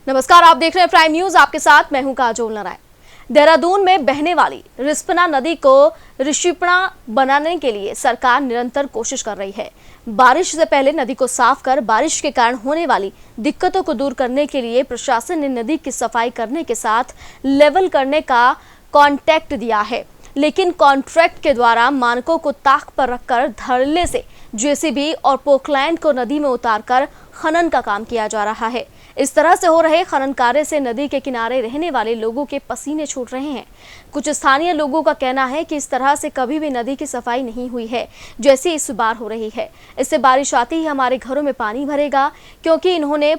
नमस्कार, आप देख रहे हैं प्राइम न्यूज। आपके साथ मैं हूं काजोल नारायण। देहरादून में बहने वाली रिस्पना नदी को ऋषिपना बनाने के लिए सरकार निरंतर कोशिश कर रही है। बारिश से पहले नदी को साफ कर बारिश के कारण होने वाली दिक्कतों को दूर करने के लिए प्रशासन ने नदी की सफाई करने के साथ लेवल करने का कॉन्ट्रैक्ट दिया है, लेकिन कॉन्ट्रैक्ट के द्वारा मानकों को ताक पर रखकर धड़ल्ले से जेसीबी और पोकलैंड को नदी में उतारकर खनन का काम किया जा रहा है। इस तरह से हो रहे खनन कार्य से नदी के किनारे रहने वाले लोगों के पसीने छूट रहे हैं। कुछ स्थानीय लोगों का कहना है कि इस तरह से कभी भी नदी की सफाई नहीं हुई है जैसी इस बार हो रही है। इससे बारिश आती ही हमारे घरों में पानी भरेगा, क्योंकि इन्होंने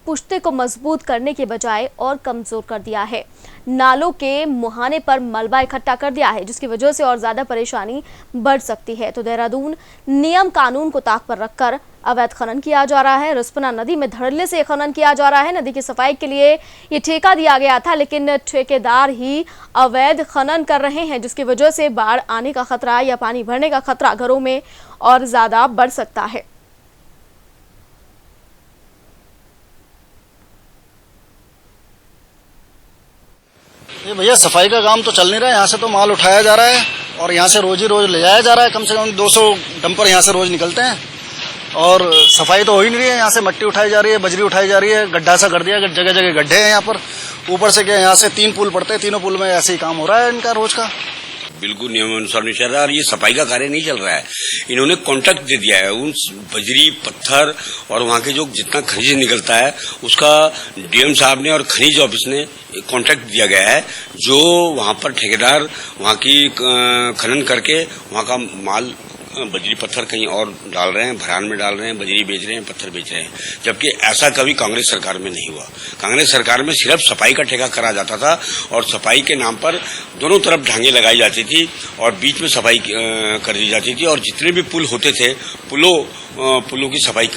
पुश्ते को मजबूत करने के बजाय और कमजोर कर दिया है। नालों के मुहाने पर मलबा इकट्ठा कर दिया है, जिसकी वजह से और ज्यादा परेशानी बढ़ सकती है। तो देहरादून नियम कानून को ताक पर रखकर अवैध खनन किया जा रहा है। रिस्पना नदी में धड़ल्ले से खनन किया जा रहा है। नदी की सफाई के लिए ये ठेका दिया गया था, लेकिन ठेकेदार ही अवैध खनन कर रहे हैं, जिसकी वजह से बाढ़ आने का खतरा या पानी भरने का खतरा घरों में और ज्यादा बढ़ सकता है। ये भैया सफाई का काम तो चल नहीं रहा है। यहाँ से तो माल उठाया जा रहा है और यहाँ से रोज ही रोज ले जाया जा रहा है। कम से कम 200 डंपर यहाँ से रोज निकलते हैं और सफाई तो हो ही नहीं रही है। यहाँ से मट्टी उठाई जा रही है, बजरी उठाई जा रही है, गड्ढा सा कर दिया, जगह जगह गड्ढे हैं यहाँ पर। ऊपर से क्या यहाँ से 3 पुल पड़ते हैं, तीनों पुल में ऐसे ही काम हो रहा है इनका रोज का। बिल्कुल नियमानुसार नहीं चल रहा है और ये सफाई का कार्य नहीं चल रहा है। इन्होंने कॉन्ट्रैक्ट दे दिया है उन बजरी पत्थर और वहाँ के जो जितना खनिज निकलता है उसका डीएम साहब ने और खनिज ऑफिस ने कॉन्ट्रैक्ट दिया गया है, जो वहाँ पर ठेकेदार वहाँ की खनन करके वहाँ का माल बजरी पत्थर कहीं और डाल रहे हैं, भरान में डाल रहे हैं, बजरी बेच रहे हैं, पत्थर बेच रहे हैं। जबकि ऐसा कभी कांग्रेस सरकार में नहीं हुआ। कांग्रेस सरकार में सिर्फ सफाई का ठेका करा जाता था और सफाई के नाम पर दोनों तरफ ढांगे लगाई जाती थी और बीच में सफाई कर दी जाती थी और जितने भी पुल होते थे पुलों की सफाई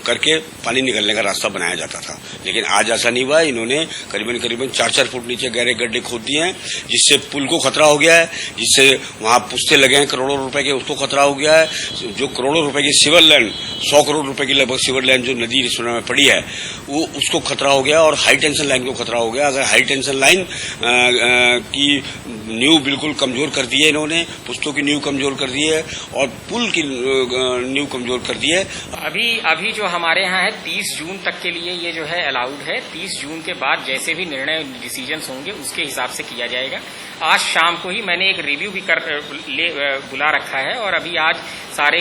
करके पानी निकलने का रास्ता बनाया जाता था। लेकिन आज ऐसा नहीं हुआ। इन्होंने करीबन 4-4 फुट नीचे गहरे गड्ढे खोद दिए हैं, जिससे पुल को खतरा हो गया है, जिससे वहां पुश्ते लगे हैं करोड़ों रुपए के, उसको खतरा हो गया है। जो करोड़ों रुपए की सिवर लैंड 100 करोड़ रुपए की लगभग सिवर लैंड जो नदी रिस्पना में पड़ी है वो उसको खतरा हो गया और हाई टेंशन लाइन को खतरा हो गया। अगर हाई टेंशन लाइन की नींव बिल्कुल कमजोर कर दी है इन्होंने, पुश्तों की नींव कमजोर कर दी है और पुल की नींव कमजोर कर दी है। अभी जो हमारे यहाँ है 30 जून तक के लिए ये जो है अलाउड है। 30 जून के बाद जैसे भी निर्णय डिसीजंस होंगे उसके हिसाब से किया जाएगा। आज शाम को ही मैंने एक रिव्यू भी बुला रखा है और अभी आज सारे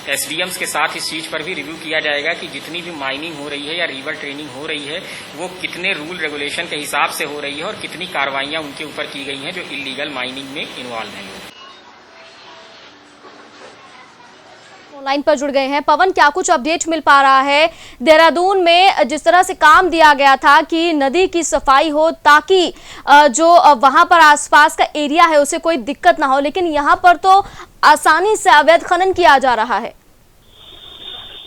एसडीएम्स के साथ इस चीज पर भी रिव्यू किया जाएगा कि जितनी भी माइनिंग हो रही है या रिवर ट्रेनिंग हो रही है वो कितने रूल रेगुलेशन के हिसाब से हो रही है और कितनी कार्रवाइयां उनके ऊपर की गई हैं जो इलीगल माइनिंग में इन्वॉल्व हैं लोग। लाइन पर जुड़ गए हैं पवन, क्या कुछ अपडेट मिल पा रहा है? देहरादून में जिस तरह से काम दिया गया था कि नदी की सफाई हो ताकि जो वहां पर आसपास का एरिया है उसे कोई दिक्कत ना हो, लेकिन यहां पर तो आसानी से अवैध खनन किया जा रहा है।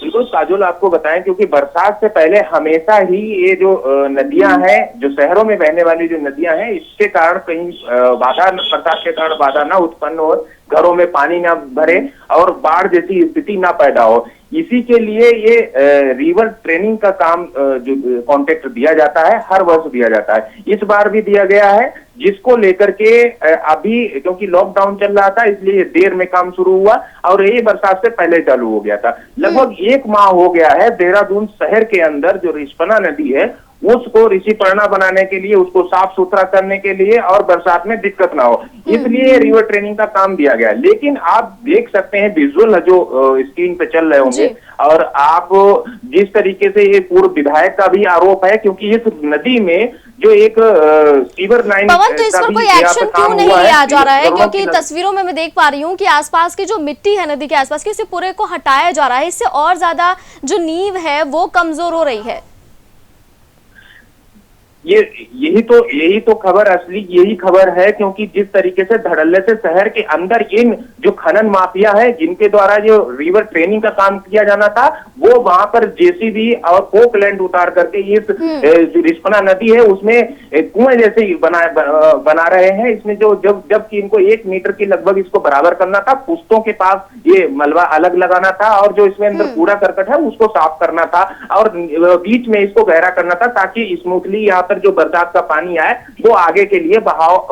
बिल्कुल काजोल, आपको बताएं क्योंकि बरसात से पहले हमेशा ही ये जो नदियां हैं, जो शहरों में बहने वाली जो नदियां हैं, इसके कारण कहीं बरसात के कारण बाधा ना उत्पन्न हो, घरों में पानी ना भरे और बाढ़ जैसी स्थिति ना पैदा हो। इसी के लिए ये रिवर ट्रेनिंग का काम जो कॉन्ट्रैक्ट दिया जाता है हर वर्ष दिया जाता है। इस बार भी दिया गया है, जिसको लेकर के अभी क्योंकि लॉकडाउन चल रहा था इसलिए देर में काम शुरू हुआ और ये बरसात से पहले चालू हो गया था। लगभग 1 माह हो गया है देहरादून शहर के अंदर जो रिस्पना नदी है उसको ऋषिपर्णा बनाने के लिए, उसको साफ सुथरा करने के लिए और बरसात में दिक्कत ना हो, इसलिए रिवर ट्रेनिंग का काम दिया गया। लेकिन आप देख सकते हैं विजुअल जो स्क्रीन पे चल रहे होंगे और आप जिस तरीके से ये पूर्व विधायक का भी आरोप है, क्योंकि इस नदी में जो एक सीवर लाइन पवन, तो इस पर कोई एक्शन क्यों नहीं लिया जा रहा है? क्योंकि तस्वीरों में मैं देख पा रही हूँ कि आसपास की जो मिट्टी है नदी के आसपास की, इसे पूरे को हटाया जा रहा है। इससे और ज्यादा जो नींव है वो कमजोर हो रही है। यही तो खबर असली यही खबर है, क्योंकि जिस तरीके से धड़ल्ले से शहर के अंदर इन जो खनन माफिया है जिनके द्वारा जो रिवर ट्रेनिंग का काम किया जाना था, वो वहां पर जेसीबी और पोकलैंड उतार करके इस रिस्पना नदी है उसमें कुएं जैसे बना रहे हैं। इसमें जो जबकि इनको 1 मीटर की लगभग इसको बराबर करना था, पुश्तों के पास ये मलबा अलग लगाना था और जो इसमें अंदर कूड़ा करकट है उसको साफ करना था और बीच में इसको गहरा करना था, ताकि स्मूथली यहाँ पर जो बरसात का पानी आए वो आगे के लिए बहाव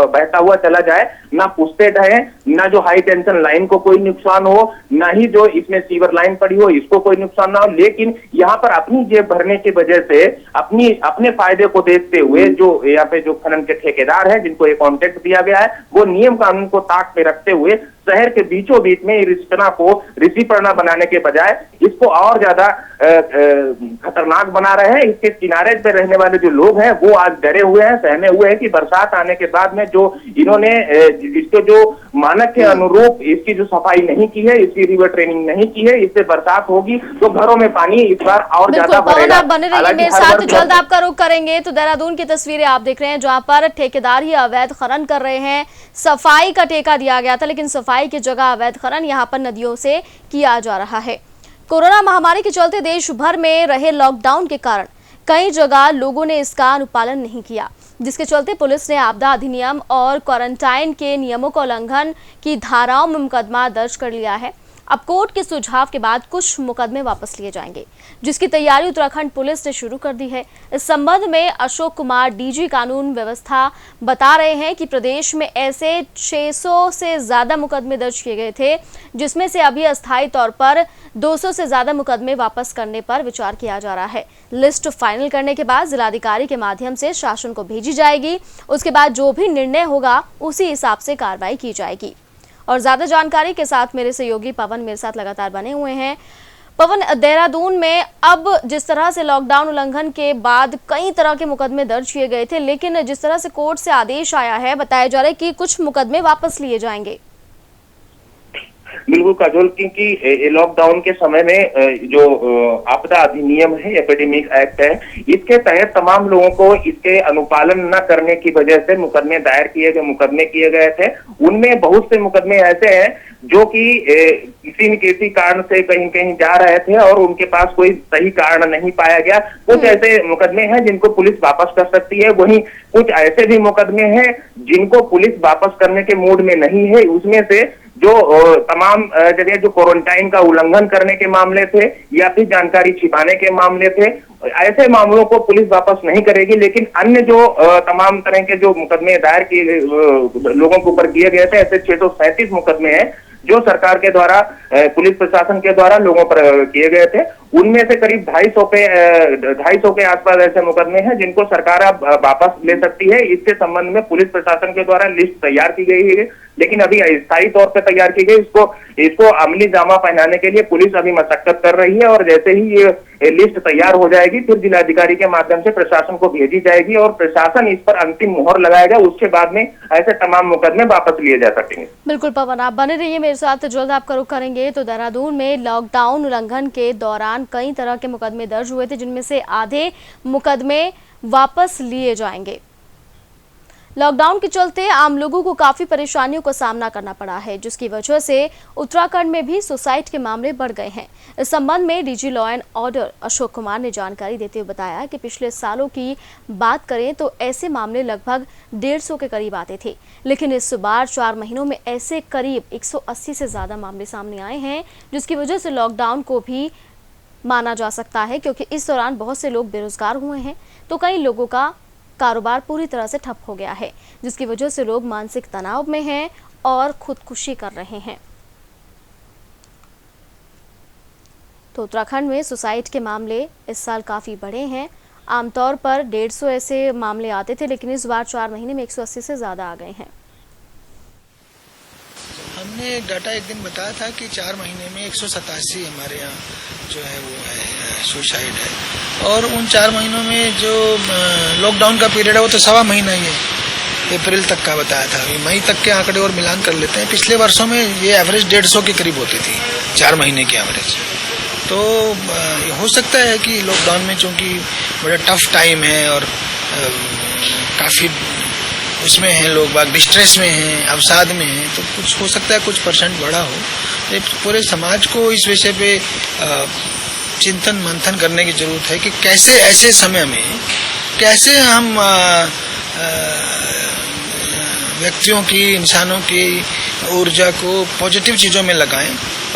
बहता हुआ चला जाए, ना पुश्ते ढहे, ना जो हाई टेंशन लाइन को कोई नुकसान हो, ना ही जो इसमें सीवर लाइन पड़ी हो इसको कोई नुकसान ना हो। लेकिन यहाँ पर अपनी जेब भरने की वजह से अपने फायदे को देखते हुए जो यहाँ पे जो खनन के ठेकेदार हैं जिनको ये कॉन्ट्रैक्ट दिया गया है, वो नियम कानून को ताक पे रखते हुए शहर के बीचों बीच में रिस्पना को ऋषिपर्णा बनाने के बजाय इसको और ज्यादा खतरनाक बना रहे हैं। इसके किनारे पे रहने वाले जो लोग हैं वो आज डरे हुए हैं, सहमे हुए हैं कि बरसात आने के बाद में जो इन्होंने इसके जो मानक के अनुरूप इसकी जो सफाई नहीं की है, इसकी रिवर ट्रेनिंग नहीं की है, इससे बरसात होगी तो घरों में पानी इस बार और ज्यादा भरेगा। आप बने रहिए मेरे साथ, जल्द आपका रुख करेंगे। तो देहरादून की तस्वीरें आप देख रहे हैं जहाँ पर ठेकेदार ही अवैध खनन कर रहे हैं। सफाई का ठेका दिया गया था लेकिन सफाई की जगह अवैध खनन यहाँ पर नदियों से किया जा रहा है। कोरोना महामारी के चलते देश भर में रहे लॉकडाउन के कारण कई जगह लोगों ने इसका अनुपालन नहीं किया, जिसके चलते पुलिस ने आपदा अधिनियम और क्वारंटाइन के नियमों का उल्लंघन की धाराओं में मुकदमा दर्ज कर लिया है। अब कोर्ट के सुझाव के बाद कुछ मुकदमे वापस लिए जाएंगे, जिसकी तैयारी उत्तराखंड पुलिस ने शुरू कर दी है। इस संबंध में अशोक कुमार, डीजी कानून व्यवस्था, बता रहे हैं कि प्रदेश में ऐसे 600 से ज्यादा मुकदमे दर्ज किए गए थे, जिसमें से अभी अस्थायी तौर पर 200 से ज्यादा मुकदमे वापस करने पर विचार किया जा रहा है। लिस्ट फाइनल करने के बाद जिलाधिकारी के माध्यम से शासन को भेजी जाएगी। उसके बाद जो भी निर्णय होगा उसी हिसाब से कार्रवाई की जाएगी। और ज्यादा जानकारी के साथ मेरे सहयोगी पवन मेरे साथ लगातार बने हुए हैं। पवन, देहरादून में अब जिस तरह से लॉकडाउन उल्लंघन के बाद कई तरह के मुकदमे दर्ज किए गए थे, लेकिन जिस तरह से कोर्ट से आदेश आया है, बताया जा रहा है कि कुछ मुकदमे वापस लिए जाएंगे। बिल्कुल काजोल, क्योंकि लॉकडाउन के समय में जो आपदा अधिनियम है, एपिडेमिक एक्ट है, इसके तहत तमाम लोगों को इसके अनुपालन न करने की वजह से मुकदमे दायर किए गए थे। उनमें बहुत से मुकदमे ऐसे हैं जो कि किसी न किसी कारण से कहीं कहीं जा रहे थे और उनके पास कोई सही कारण नहीं पाया गया। कुछ ऐसे मुकदमे हैं जिनको पुलिस वापस कर सकती है, वहीं कुछ ऐसे भी मुकदमे हैं जिनको पुलिस वापस करने के मूड में नहीं है। उसमें से जो तमाम जगह जो क्वारंटाइन का उल्लंघन करने के मामले थे या फिर जानकारी छिपाने के मामले थे, ऐसे मामलों को पुलिस वापस नहीं करेगी। लेकिन अन्य जो तमाम तरह के जो मुकदमे दायर किए लोगों के ऊपर किए गए थे, ऐसे 637 मुकदमे हैं जो सरकार के द्वारा, पुलिस प्रशासन के द्वारा लोगों पर किए गए थे। उनमें से करीब 250 के आसपास ऐसे मुकदमे हैं जिनको सरकार अब वापस ले सकती है। इसके संबंध में पुलिस प्रशासन के द्वारा लिस्ट तैयार की गई है, लेकिन अभी स्थायी तौर पर तैयार की गई। इसको अमली जामा पहनाने के लिए पुलिस अभी मशक्कत कर रही है और जैसे ही ये लिस्ट तैयार हो जाएगी फिर जिलाधिकारी के माध्यम से प्रशासन को भेजी जाएगी और प्रशासन इस पर अंतिम मुहर लगाएगा। उसके बाद में ऐसे तमाम मुकदमे वापस लिए जा सकेंगे। बिल्कुल पवन, आप बने रहिए मेरे साथ, जल्द आपका रुख करेंगे। तो देहरादून में लॉकडाउन उल्लंघन के दौरान कई तरह के मुकदमे दर्ज हुए थे, जिनमें से आधे मुकदमे वापस लिए जाएंगे। लॉकडाउन के चलते आम लोगों को काफी परेशानियों का सामना करना पड़ा है, जिसकी वजह से उत्तराखंड में भी सुसाइड के मामले बढ़ गए हैं। इस संबंध में DG law and order Ashok Kumar ने जानकारी देते हुए बताया कि पिछले सालों की बात करें तो ऐसे मामले लगभग 150 के करीब आते थे, लेकिन इस बार 4 महीनों में ऐसे करीब 180 से ज्यादा मामले सामने आए हैं, जिसकी वजह से लॉकडाउन को भी माना जा सकता है, क्योंकि इस दौरान बहुत से लोग बेरोजगार हुए हैं तो कई लोगों का कारोबार पूरी तरह से ठप हो गया है, जिसकी वजह से लोग मानसिक तनाव में हैं और खुदकुशी कर रहे हैं। तो उत्तराखंड में सुसाइड के मामले इस साल काफी बढ़े हैं। आमतौर पर 150 ऐसे मामले आते थे, लेकिन इस बार 4 महीने में 180 से ज्यादा आ गए हैं। हमने डाटा एक दिन बताया था कि 4 महीने में 187 हमारे यहाँ जो है वो है सुसाइड है, और उन 4 महीनों में जो लॉकडाउन का पीरियड है वो तो 1.25 महीना ही है, अप्रैल तक का बताया था। अभी मई तक के आंकड़े और मिलान कर लेते हैं। पिछले वर्षों में ये एवरेज 150 के करीब होती थी 4 महीने की एवरेज। तो हो सकता है कि लॉकडाउन में चूंकि बड़ा टफ टाइम है और काफ़ी उसमें हैं, लोग बाग डिस्ट्रेस में हैं, अवसाद में हैं, तो कुछ हो सकता है कुछ परसेंट बढ़ा हो। तो पूरे समाज को इस विषय पे चिंतन मंथन करने की जरूरत है कि कैसे ऐसे समय में कैसे हम व्यक्तियों की, इंसानों की ऊर्जा को पॉजिटिव चीज़ों में लगाएं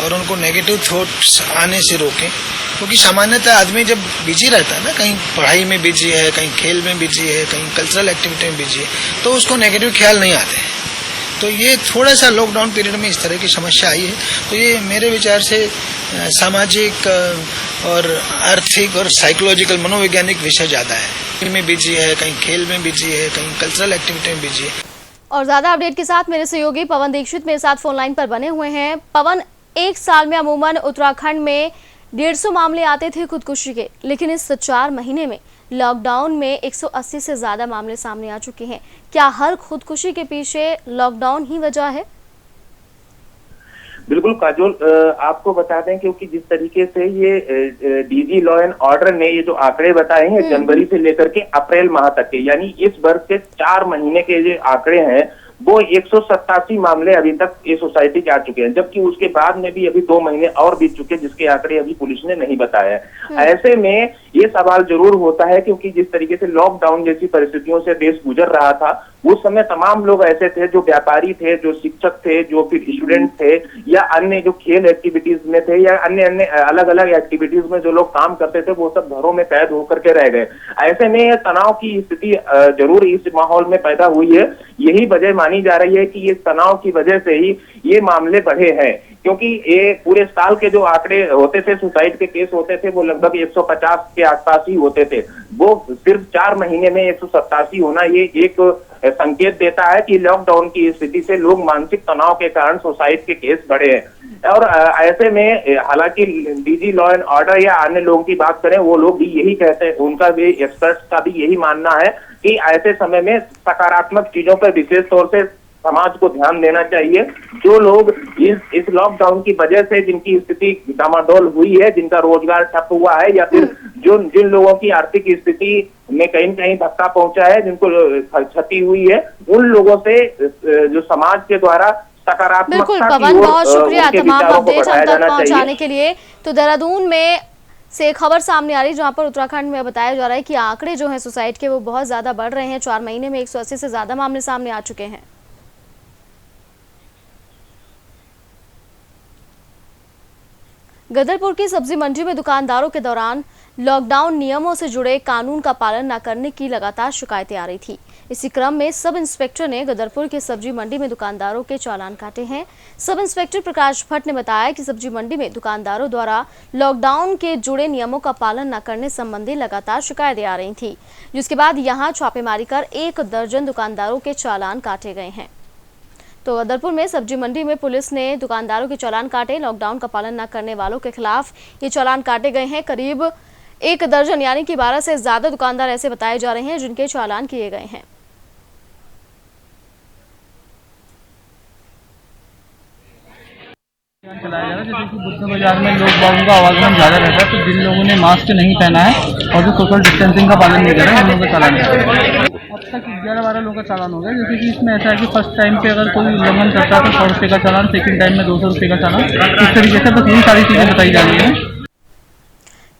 और उनको नेगेटिव थॉट्स आने से रोकें। क्योंकि सामान्यतः आदमी जब बिजी रहता है ना, कहीं पढ़ाई में बिजी है, कहीं खेल में बिजी है, कहीं कल्चरल एक्टिविटी में बिजी है, तो उसको नेगेटिव ख्याल नहीं आते हैं। तो ये थोड़ा सा लॉकडाउन पीरियड में इस तरह की समस्या आई है। तो ये मेरे विचार से सामाजिक और आर्थिक और साइकोलॉजिकल मनोवैज्ञानिक विषय ज़्यादा है। में बिजी है, कहीं खेल में बिजी है, कहीं कल्चरल एक्टिविटी में बिजी है। और ज्यादा अपडेट के साथ मेरे सहयोगी पवन दीक्षित मेरे साथ फोन लाइन पर बने हुए हैं। पवन, एक साल में अमूमन उत्तराखंड में 150 मामले आते थे खुदकुशी के, लेकिन इस 4 महीने में लॉकडाउन में 180 से ज्यादा मामले सामने आ चुके हैं। क्या हर खुदकुशी के पीछे लॉकडाउन ही वजह है? बिल्कुल काजोल, आपको बता दें क्योंकि जिस तरीके से ये डीजी लॉ एंड ऑर्डर ने ये जो आंकड़े बताए हैं जनवरी से लेकर के अप्रैल माह तक के, यानी इस वर्ष के 4 महीने के जो आंकड़े हैं वो 187 मामले अभी तक ये सोसाइटी के आ चुके हैं, जबकि उसके बाद में भी अभी 2 महीने और बीत चुके जिसके आंकड़े अभी पुलिस ने नहीं बताया है। ऐसे में ये सवाल जरूर होता है क्योंकि जिस तरीके से लॉकडाउन जैसी परिस्थितियों से देश गुजर रहा था, उस समय तमाम लोग ऐसे थे जो व्यापारी थे, जो शिक्षक थे, जो फिर स्टूडेंट थे, या अन्य जो खेल एक्टिविटीज में थे, या अन्य अलग अलग एक्टिविटीज में जो लोग काम करते थे, वो सब घरों में कैद होकर के रह गए। ऐसे में तनाव की स्थिति जरूर इस माहौल में पैदा हुई है। यही वजह मानी जा रही है कि ये तनाव की वजह से ही ये मामले बढ़े हैं, क्योंकि ये पूरे साल के जो आंकड़े होते थे, सुसाइड के केस होते थे, वो लगभग 150 के आसपास ही होते थे। वो सिर्फ 4 महीने में 187 होना ये एक संकेत देता है कि लॉकडाउन की स्थिति से लोग मानसिक तनाव के कारण सुसाइड के केस बढ़े हैं। और ऐसे में हालांकि डीजी लॉ एंड ऑर्डर या अन्य लोगों की बात करें, वो लोग भी यही कहते हैं, उनका भी, एक्सपर्ट्स का भी यही मानना है कि ऐसे समय में सकारात्मक चीजों पर विशेष तौर से समाज को ध्यान देना चाहिए। जो लोग इस लॉकडाउन की वजह से जिनकी स्थिति डामाडोल हुई है, जिनका रोजगार ठप हुआ है, या फिर जिन लोगों की आर्थिक स्थिति में कहीं न कहीं धक्का पहुंचा है, जिनको क्षति हुई है, उन लोगों से जो समाज के द्वारा सकारात्मक। बिल्कुल पवन, बहुत शुक्रिया तमाम अपडेट हम तक पहुंचाने के लिए। तो देहरादून में से खबर सामने आ रही जहां पर उत्तराखंड में बताया जा रहा है कि आंकड़े जो हैं सुसाइड के वो बहुत ज्यादा बढ़ रहे हैं। 4 महीने में 180 से ज्यादा मामले सामने आ चुके हैं। गदरपुर की सब्जी मंडी में दुकानदारों के दौरान लॉकडाउन नियमों से जुड़े कानून का पालन न करने की लगातार शिकायतें आ रही थी। इसी क्रम में सब इंस्पेक्टर ने गदरपुर की सब्जी मंडी में दुकानदारों के चालान काटे हैं। सब इंस्पेक्टर प्रकाश भट्ट ने बताया कि सब्जी मंडी में दुकानदारों द्वारा लॉकडाउन के जुड़े नियमों का पालन न करने संबंधी लगातार शिकायतें आ रही थी, जिसके बाद यहां छापेमारी कर 1 दर्जन दुकानदारों के चालान काटे गए हैं। तो गदरपुर में सब्जी मंडी में पुलिस ने दुकानदारों के चालान काटे। लॉकडाउन का पालन न करने वालों के खिलाफ ये चालान काटे गए हैं। करीब 1 दर्जन यानी कि 12 से ज्यादा दुकानदार ऐसे बताए जा रहे हैं जिनके चालान किए गए हैं। चलाया जा रहा है, जैसे कि बुद्ध बाजार में लोग बागों का आवागमन ज्यादा रहता है, तो जिन लोगों ने मास्क नहीं पहना है और जो सोशल डिस्टेंसिंग का पालन नहीं कर रहे हैं, उन लोगों का चालान है। अब तक 11-12 लोगों का चालान हो गया। जैसे कि इसमें ऐसा है कि फर्स्ट टाइम पे अगर कोई उल्लंघन करता है तो 100 रुपये का चालान, सेकंड टाइम में 200 रुपये का चालान, इस तरीके से बस यही सारी चीजें बताई जा रही है।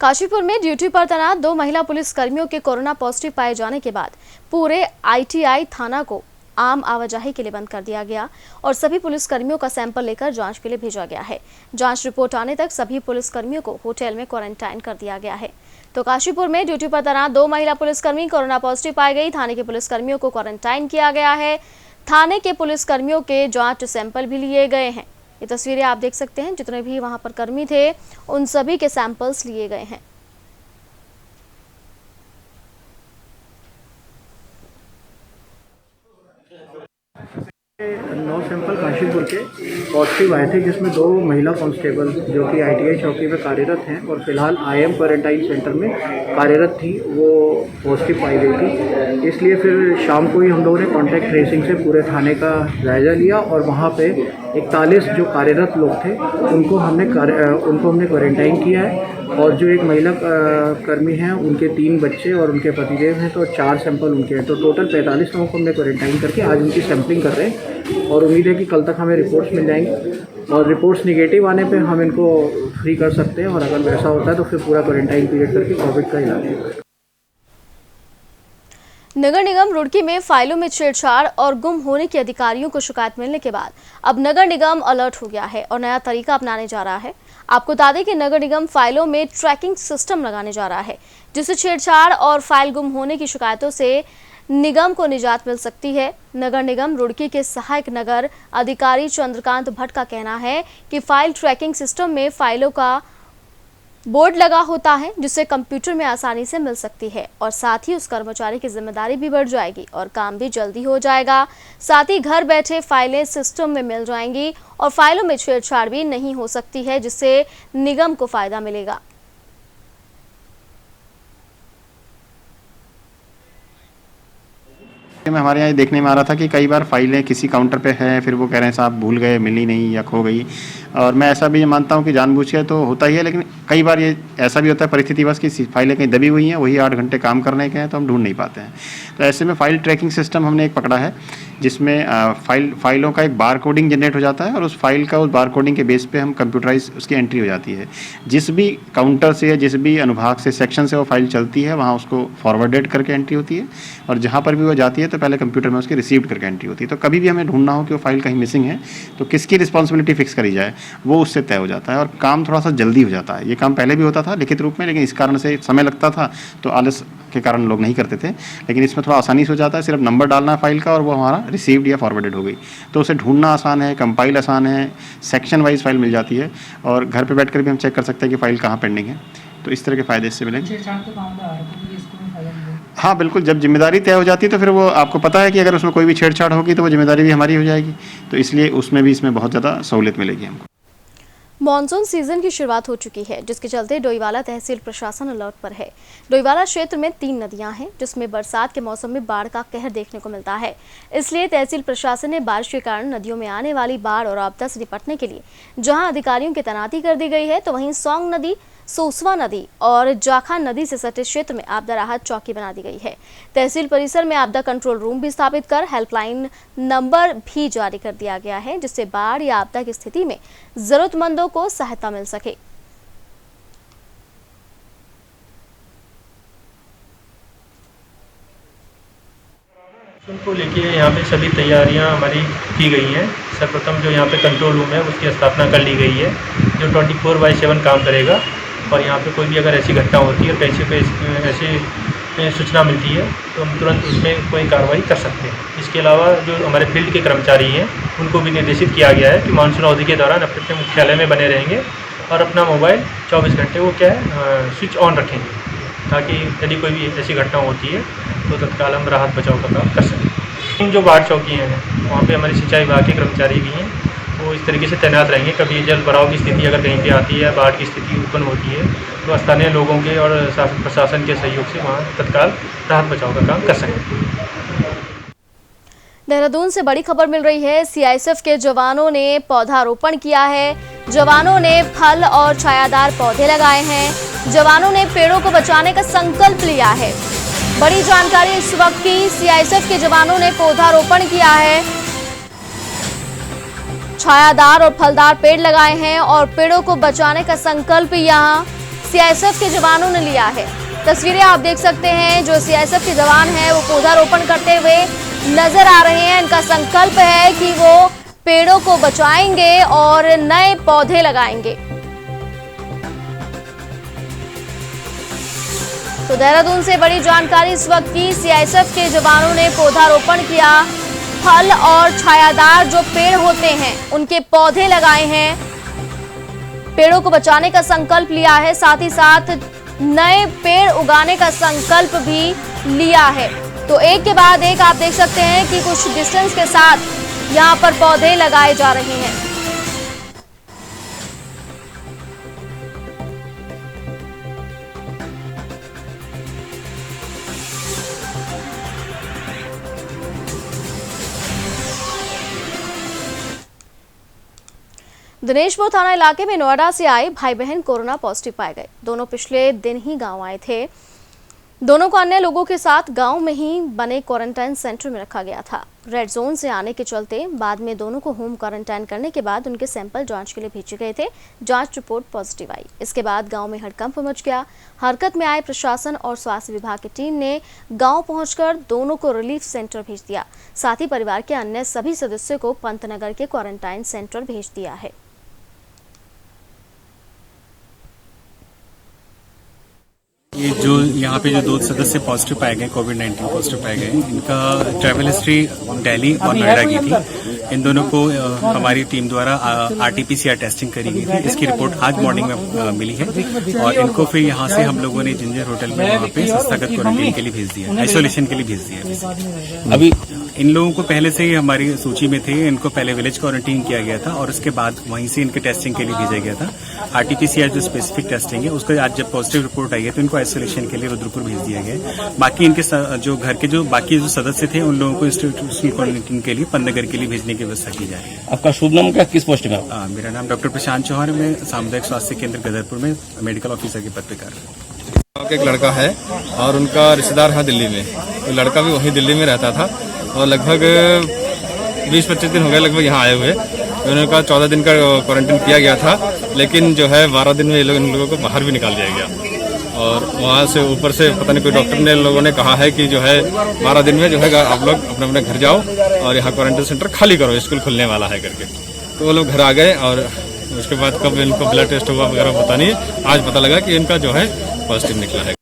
काशीपुर में ड्यूटी पर तैनात 2 महिला पुलिस कर्मियों के कोरोना पॉजिटिव पाए जाने के बाद पूरे ITI थाना को आम आवाजाही के लिए बंद कर दिया गया और सभी पुलिसकर्मियों का सैंपल लेकर जांच के लिए भेजा गया है। जांच रिपोर्ट आने तक सभी पुलिसकर्मियों को होटल में क्वारंटाइन कर दिया गया है। तो काशीपुर में ड्यूटी पर तैनात 2 महिला पुलिसकर्मी कोरोना पॉजिटिव पाई गई। थाने के पुलिसकर्मियों को क्वारंटाइन किया गया है। थाने के पुलिसकर्मियों के जांच सैंपल भी लिए गए हैं। ये तस्वीरें आप देख सकते हैं, जितने भी वहां पर कर्मी थे उन सभी के सैंपल्स लिए गए हैं। 9 सैंपल काशीपुर के पॉजिटिव आए थे, जिसमें 2 महिला कांस्टेबल जो कि ITI चौकी में कार्यरत हैं और फिलहाल IM क्वारंटाइन सेंटर में कार्यरत थी, वो पॉजिटिव पाई गई थी। इसलिए फिर शाम को ही हम लोगों ने कॉन्टैक्ट ट्रेसिंग से पूरे थाने का जायज़ा लिया और वहाँ पे 41 जो कार्यरत लोग थे उनको हमने क्वारंटाइन किया है। और जो एक महिला कर्मी हैं उनके 3 बच्चे और उनके पतिदेव हैं, तो 4 सैंपल उनके हैं। तो टोटल 45 लोगों को हमने क्वारंटाइन करके आज उनकी सैंपलिंग कर रहे हैं और उम्मीद है कि कल तक हमें रिपोर्ट्स मिल जाएंगी और रिपोर्ट्स निगेटिव आने पे हम इनको फ्री कर सकते हैं और अगर वैसा होता है तो फिर पूरा क्वारंटाइन पीरियड करके कोविड का इलाज होगा। नगर निगम रुड़की में फाइलों में छेड़छाड़ और गुम होने के अधिकारियों को शिकायत मिलने के बाद अब नगर निगम अलर्ट हो गया है और नया तरीका अपनाने जा रहा है। आपको बता दें कि नगर निगम फाइलों में ट्रैकिंग सिस्टम लगाने जा रहा है, जिससे छेड़छाड़ और फाइल गुम होने की शिकायतों से निगम को निजात मिल सकती है। नगर निगम रुड़की के सहायक नगर अधिकारी चंद्रकांत भट्ट का कहना है कि फाइल ट्रैकिंग सिस्टम में फाइलों का बोर्ड लगा होता है, जिससे कंप्यूटर में आसानी से मिल सकती है और साथ ही उस कर्मचारी की जिम्मेदारी भी बढ़ जाएगी और काम भी जल्दी हो जाएगा। साथ ही घर बैठे फाइलें सिस्टम में मिल जाएंगी और फाइलों में छेड़छाड़ भी नहीं हो सकती है, जिससे निगम को फायदा मिलेगा। में हमारे यहाँ देखने में आ रहा था कि कई बार फाइलें किसी काउंटर पे हैं, फिर वो कह रहे हैं साहब भूल गए, मिली नहीं या खो गई। और मैं ऐसा भी मानता हूँ कि जानबूझ के तो होता ही है, लेकिन कई बार ये ऐसा भी होता है परिस्थिति बस कि फाइलें कहीं दबी हुई हैं, वही 8 घंटे काम करने के हैं तो हम ढूंढ नहीं पाते हैं। तो ऐसे में फाइल ट्रैकिंग सिस्टम हमने एक पकड़ा है, जिसमें फाइलों का एक बार कोडिंग जनरेट हो जाता है और उस फाइल का उस बार कोडिंग के बेस पे हम कंप्यूटराइज उसकी एंट्री हो जाती है। जिस भी काउंटर से या जिस भी अनुभाग से सेक्शन से वो फाइल चलती है वहाँ उसको फॉरवर्डेड करके एंट्री होती है और जहाँ पर भी वो जाती है तो पहले कंप्यूटर में उसकी रिसीव्ड करके एंट्री होती है। तो कभी भी हमें ढूंढना हो कि वो फाइल कहीं मिसिंग है तो किसकी रिस्पॉन्सिबिलिटी फिक्स करी जाए, वो उससे तय हो जाता है और काम थोड़ा सा जल्दी हो जाता है। ये काम पहले भी होता था लिखित रूप में, लेकिन इस कारण से समय लगता था तो आलस के कारण लोग नहीं करते थे, लेकिन इसमें थोड़ा आसानी से हो जाता है। सिर्फ नंबर डालना है फाइल का और वो हमारा रिसीव्ड या फॉरवर्डेड हो गई, तो उसे ढूंढना आसान है, कंपाइल आसान है, सेक्शन वाइज फाइल मिल जाती है और घर पे बैठकर भी हम चेक कर सकते हैं कि फाइल कहाँ पेंडिंग है। तो इस तरह के फ़ायदे इससे मिलेंगे। हाँ बिल्कुल, जब जिम्मेदारी तय हो जाती है तो फिर वो आपको पता है कि अगर उसमें कोई भी छेड़छाड़ होगी तो वो जिम्मेदारी भी हमारी हो जाएगी, तो इसलिए उसमें बहुत ज़्यादा सहूलियत मिलेगी हमको। मॉनसून सीजन की शुरुआत हो चुकी है, जिसके चलते डोईवाला तहसील प्रशासन अलर्ट पर है। डोईवाला क्षेत्र में 3 नदियां हैं, जिसमें बरसात के मौसम में बाढ़ का कहर देखने को मिलता है। इसलिए तहसील प्रशासन ने बारिश के कारण नदियों में आने वाली बाढ़ और आपदा से निपटने के लिए जहां अधिकारियों की तैनाती कर दी गई है, तो वहीं सौंग नदी, सोसवा नदी और जाखा नदी से सटे क्षेत्र में आपदा राहत चौकी बना दी गई है। तहसील परिसर में आपदा कंट्रोल रूम भी स्थापित कर हेल्पलाइन नंबर भी जारी कर दिया गया है, जिससे बाढ़ या आपदा की स्थिति में जरूरतमंदों को सहायता मिल सके। उनको लेके यहाँ पे सभी तैयारियाँ हमारी की गई हैं। सर्वप्रथम जो यहाँ पे कंट्रोल रूम है उसकी स्थापना कर ली गई है, जो 24/7 काम करेगा और यहाँ पे कोई भी अगर ऐसी घटना होती है और कैसे पे ऐसी सूचना मिलती है तो हम तुरंत उसमें कोई कार्रवाई कर सकते हैं। इसके अलावा जो हमारे फील्ड के कर्मचारी हैं उनको भी निर्देशित किया गया है कि मानसून अवधि के दौरान अपने मुख्यालय में बने रहेंगे और अपना मोबाइल 24 घंटे वो क्या है स्विच ऑन रखेंगे, ताकि यदि कोई भी ऐसी घटना होती है तो तत्काल हम राहत बचाव का काम कर सकें। जो बाढ़ चौकियाँ हैं वहाँ पे हमारे सिंचाई विभाग के कर्मचारी भी हैं, वो इस तरीके से तैनात रहेंगे। कभी जल भराव की स्थिति अगर कहीं पे आती है, बाढ़ की स्थिति उत्पन्न होती है तो स्थानीय लोगों के और शासन प्रशासन के सहयोग से वहाँ तत्काल राहत बचाव का काम कर सकें। देहरादून से बड़ी खबर मिल रही है। सीआईएसएफ के जवानों ने पौधारोपण किया है। जवानों ने फल और छायादार पौधे लगाए हैं। जवानों ने पेड़ों को बचाने का संकल्प लिया है। बड़ी जानकारी इस वक्त की। सीआईएसएफ के जवानों ने पौधारोपण किया है, छायादार और फलदार पेड़ लगाए हैं और पेड़ों को बचाने का संकल्प यहां सीआईएसएफ के जवानों ने लिया है। तस्वीरें आप देख सकते हैं, जो सीआईएसएफ के जवान हैं वो पौधारोपण करते हुए नजर आ रहे हैं। इनका संकल्प है कि वो पेड़ों को बचाएंगे और नए पौधे लगाएंगे। तो देहरादून से बड़ी जानकारी इस वक्त की। सीआईएसएफ के जवानों ने पौधारोपण किया, फल और छायादार जो पेड़ होते हैं उनके पौधे लगाए हैं, पेड़ों को बचाने का संकल्प लिया है, साथ ही साथ नए पेड़ उगाने का संकल्प भी लिया है। तो एक के बाद एक आप देख सकते हैं कि कुछ डिस्टेंस के साथ यहाँ पर पौधे लगाए जा रहे हैं। दिनेशपुर थाना इलाके में नोएडा से आए भाई बहन कोरोना पॉजिटिव पाए गए। दोनों पिछले दिन ही गांव आए थे। दोनों को अन्य लोगों के साथ गांव में ही बने क्वारंटाइन सेंटर में रखा गया था। रेड जोन से आने के चलते बाद में दोनों को होम क्वारंटाइन करने के बाद उनके सैंपल जांच के लिए भेजे गए थे। जांच रिपोर्ट पॉजिटिव आई। इसके बाद गांव में हड़कंप मच गया। हरकत में आए प्रशासन और स्वास्थ्य विभाग की टीम ने गांव पहुंचकर दोनों को रिलीफ सेंटर भेज दिया। साथ ही परिवार के अन्य सभी सदस्यों को पंतनगर के क्वारंटाइन सेंटर भेज दिया है। ये जो यहाँ पे जो 2 सदस्य पॉजिटिव पाए गए, कोविड-19 पॉजिटिव पाए गए, इनका ट्रैवल हिस्ट्री दिल्ली और नोएडा की थी। इन दोनों को हमारी टीम द्वारा आरटीपीसीआर टेस्टिंग करी गई थी। इसकी रिपोर्ट आज मॉर्निंग में मिली है और इनको फिर यहाँ से हम लोगों ने जिंजर होटल में वहाँ पे संस्थागत क्वारंटीन के लिए भेज दिया, आइसोलेशन के लिए भेज दिया। अभी इन लोगों को पहले से ही हमारी सूची में थे। इनको पहले विलेज क्वारंटीन किया गया था और उसके बाद वहीं से इनके टेस्टिंग के लिए भेजा गया था। आरटीपीसीआर जो स्पेसिफिक टेस्टिंग है उसका आज जब पॉजिटिव रिपोर्ट आई है तो इनको आइसोलेशन के लिए रुद्रपुर भेज दिया गया। बाकी इनके जो घर के जो बाकी जो सदस्य थे उन लोगों को इंस्टीट्यूशनल क्वारंटीन के लिए पंतनगर के लिए भेजने की व्यवस्था की जा रही है। आपका शुभ नाम क्या, किस पोस्ट में? मेरा नाम डॉक्टर प्रशांत चौहान, मैं सामुदायिक स्वास्थ्य केंद्र गदरपुर में मेडिकल ऑफिसर के पद पे कार्य करता हूँ। एक लड़का है और उनका रिश्तेदार है दिल्ली में, तो लड़का भी वहीं दिल्ली में रहता था और लगभग 20-25 दिन हो गए लगभग यहाँ आए हुए। उन्होंने 14 दिन का क्वारंटीन किया गया था, लेकिन जो है 12 दिन में इन लोगों को बाहर भी निकाल दिया गया और वहाँ से ऊपर से पता नहीं कोई डॉक्टर ने लोगों ने कहा है कि जो है 12 दिन में जो है आप लोग अपने अपने घर जाओ और यहाँ क्वारंटीन सेंटर खाली करो, स्कूल खुलने वाला है करके। तो वो लोग घर आ गए और उसके बाद कब इनको ब्लड टेस्ट हुआ वगैरह पता नहीं। आज पता लगा कि इनका जो है पॉजिटिव निकला है।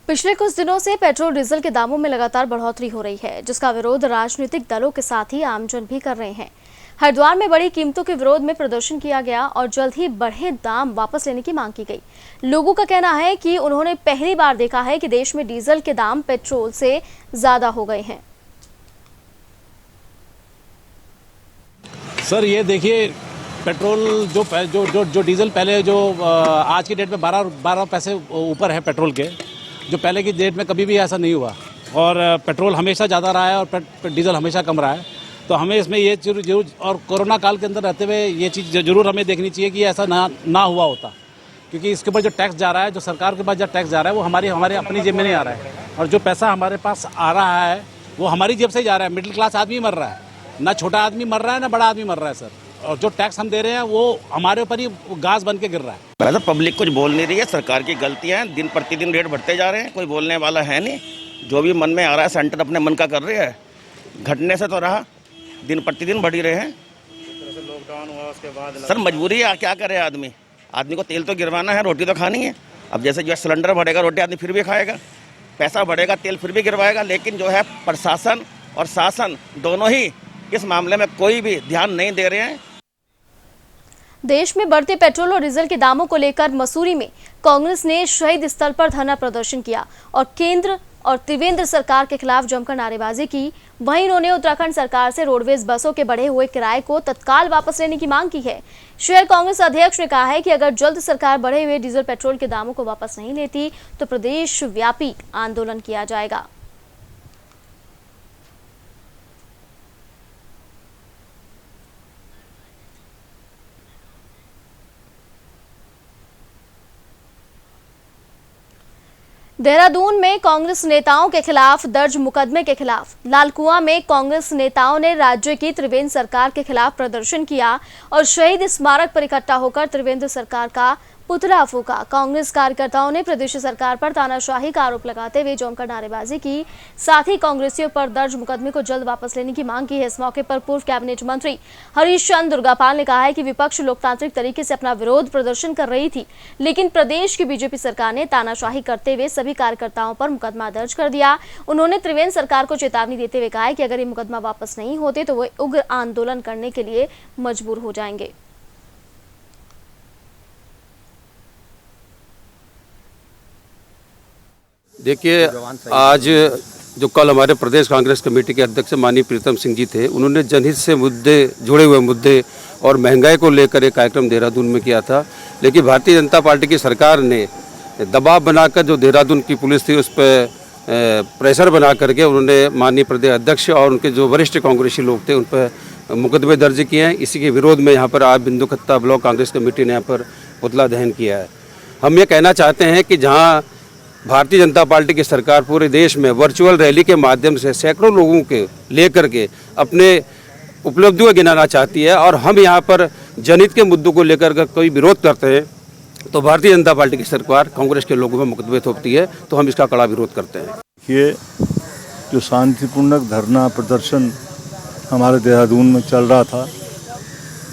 पिछले कुछ दिनों से पेट्रोल डीजल के दामों में लगातार बढ़ोतरी हो रही है, जिसका विरोध राजनीतिक दलों के साथ ही आमजन भी कर रहे हैं। हरिद्वार में बड़ी कीमतों के विरोध में प्रदर्शन किया गया और जल्द ही बढ़े दाम वापस लेने की मांग की गई। लोगों का कहना है कि उन्होंने पहली बार देखा है कि देश में डीजल के दाम पेट्रोल से ज्यादा हो गए हैं। सर ये देखिए, पेट्रोल जो डीजल पहले जो आज की डेट में 12 पैसे ऊपर है पेट्रोल के, जो पहले की डेट में कभी भी ऐसा नहीं हुआ और पेट्रोल हमेशा ज़्यादा रहा है और डीजल हमेशा कम रहा है। तो हमें इसमें ये जरूर और कोरोना काल के अंदर रहते हुए ये चीज़ जरूर हमें देखनी चाहिए कि ऐसा ना हुआ होता, क्योंकि इसके ऊपर जो टैक्स जा रहा है, जो सरकार के पास जो टैक्स जा रहा है वो हमारे अपनी जेब में नहीं आ रहा है और जो पैसा हमारे पास आ रहा है वो हमारी जेब से जा रहा है। मिडिल क्लास आदमी मर रहा है, ना छोटा आदमी मर रहा है ना बड़ा आदमी मर रहा है सर, और जो टैक्स हम दे रहे हैं वो हमारे ऊपर ही गाज बन के गिर रहा है। तो पब्लिक कुछ बोल नहीं रही है, सरकार की गलतियां हैं, दिन प्रतिदिन रेट बढ़ते जा रहे हैं, कोई बोलने वाला है नहीं। जो भी मन में आ रहा है सेंटर अपने मन का कर रहे हैं, घटने से तो रहा, दिन प्रतिदिन बढ़ ही रहे हैं। लॉकडाउन हुआ उसके बाद सर मजबूरी है, क्या करे आदमी को तेल तो गिरवाना है, रोटी तो खानी है। अब जैसे जो सिलेंडर बढ़ेगा रोटी आदमी फिर भी खाएगा, पैसा बढ़ेगा तेल फिर भी गिरवाएगा, लेकिन जो है प्रशासन और शासन दोनों ही इस मामले में कोई भी ध्यान नहीं दे रहे हैं। देश में बढ़ते पेट्रोल और डीजल के दामों को लेकर मसूरी में कांग्रेस ने शहीद स्थल पर धरना प्रदर्शन किया और केंद्र और त्रिवेंद्र सरकार के खिलाफ जमकर नारेबाजी की। वहीं उन्होंने उत्तराखंड सरकार से रोडवेज बसों के बढ़े हुए किराए को तत्काल वापस लेने की मांग की है। शहर कांग्रेस अध्यक्ष ने कहा है कि अगर जल्द सरकार बढ़े हुए डीजल पेट्रोल के दामों को वापस नहीं लेती तो प्रदेश व्यापी आंदोलन किया जाएगा। देहरादून में कांग्रेस नेताओं के खिलाफ दर्ज मुकदमे के खिलाफ लालकुआं में कांग्रेस नेताओं ने राज्य की त्रिवेंद्र सरकार के खिलाफ प्रदर्शन किया और शहीद स्मारक पर इकट्ठा होकर त्रिवेंद्र सरकार का पुतला फूंका। कांग्रेस कार्यकर्ताओं ने प्रदेश सरकार पर तानाशाही का आरोप लगाते हुए जमकर नारेबाजी की। साथ ही कांग्रेसियों पर दर्ज मुकदमे को जल्द वापस लेने की मांग की है। इस मौके पर पूर्व कैबिनेट मंत्री हरीश चंद्र दुर्गापाल ने कहा है कि विपक्ष लोकतांत्रिक तरीके से अपना विरोध प्रदर्शन कर रही थी, लेकिन प्रदेश की बीजेपी सरकार ने तानाशाही करते हुए सभी कार्यकर्ताओं पर मुकदमा दर्ज कर दिया। उन्होंने त्रिवेंद्र सरकार को चेतावनी देते हुए कहा है कि अगर ये मुकदमा वापस नहीं होते तो वे उग्र आंदोलन करने के लिए मजबूर हो जाएंगे। देखिए, आज जो कल हमारे प्रदेश कांग्रेस कमेटी के अध्यक्ष माननीय प्रीतम सिंह जी थे, उन्होंने जनहित से जुड़े हुए मुद्दे और महंगाई को लेकर एक कार्यक्रम देहरादून में किया था, लेकिन भारतीय जनता पार्टी की सरकार ने दबाव बनाकर जो देहरादून की पुलिस थी उस पर प्रेशर बना करके उन्होंने माननीय प्रदेश अध्यक्ष और उनके जो वरिष्ठ कांग्रेसी लोग थे उन पर मुकदमे दर्ज किए हैं। इसी के विरोध में यहाँ पर आज बिंदुखत्ता ब्लॉक कांग्रेस कमेटी ने यहाँ पर पुतला दहन किया है। हम ये कहना चाहते हैं कि जहाँ भारतीय जनता पार्टी की सरकार पूरे देश में वर्चुअल रैली के माध्यम से सैकड़ों लोगों के लेकर के अपने उपलब्धियां गिनाना चाहती है और हम यहाँ पर जनहित के मुद्दों को लेकर के कोई विरोध करते हैं तो भारतीय जनता पार्टी की सरकार कांग्रेस के लोगों में मुकदमे थोपती है, तो हम इसका कड़ा विरोध करते हैं। ये जो शांतिपूर्ण धरना प्रदर्शन हमारे देहरादून में चल रहा था,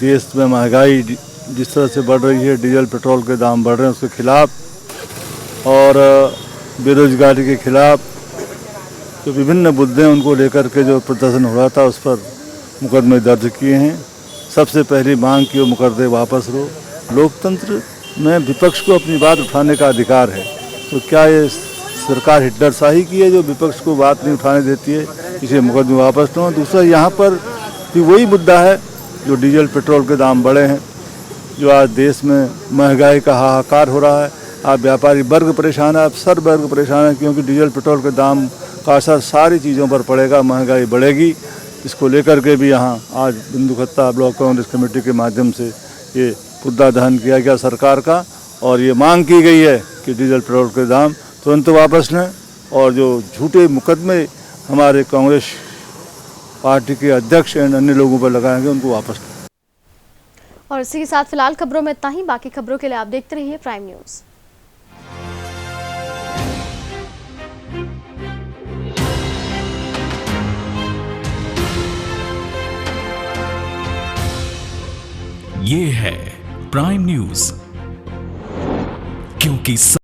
देश में महंगाई जिस तरह से बढ़ रही है, डीजल पेट्रोल के दाम बढ़ रहे हैं, उसके खिलाफ और बेरोजगारी के खिलाफ जो विभिन्न मुद्दे उनको लेकर के जो प्रदर्शन हो रहा था उस पर मुकदमे दर्ज किए हैं। सबसे पहली मांग की वो मुकदमे वापस लो। लोकतंत्र में विपक्ष को अपनी बात उठाने का अधिकार है, तो क्या ये सरकार हिटलरशाही की है जो विपक्ष को बात नहीं उठाने देती है? इसे मुकदमे वापस लो। दूसरा, यहाँ पर भी वही मुद्दा है जो डीजल पेट्रोल के दाम बढ़े हैं, जो आज देश में महंगाई का हाहाकार हो रहा है। आप व्यापारी वर्ग परेशान है, आप सर वर्ग परेशान है, क्योंकि डीजल पेट्रोल के दाम का असर सारी चीज़ों पर पड़ेगा, महंगाई बढ़ेगी। इसको लेकर के भी यहाँ आज बिंदुखत्ता ब्लॉक कांग्रेस कमेटी के माध्यम से ये पुतला दहन किया गया सरकार का, और ये मांग की गई है कि डीजल पेट्रोल के दाम तुरंत वापस लें और जो झूठे मुकदमे हमारे कांग्रेस पार्टी के अध्यक्ष एवं अन्य लोगों पर लगाएंगे उनको वापस लें। और इसी के साथ फिलहाल खबरों में इतना ही। बाकी खबरों के लिए आप देखते रहिए प्राइम न्यूज़। ये है प्राइम न्यूज़, क्योंकि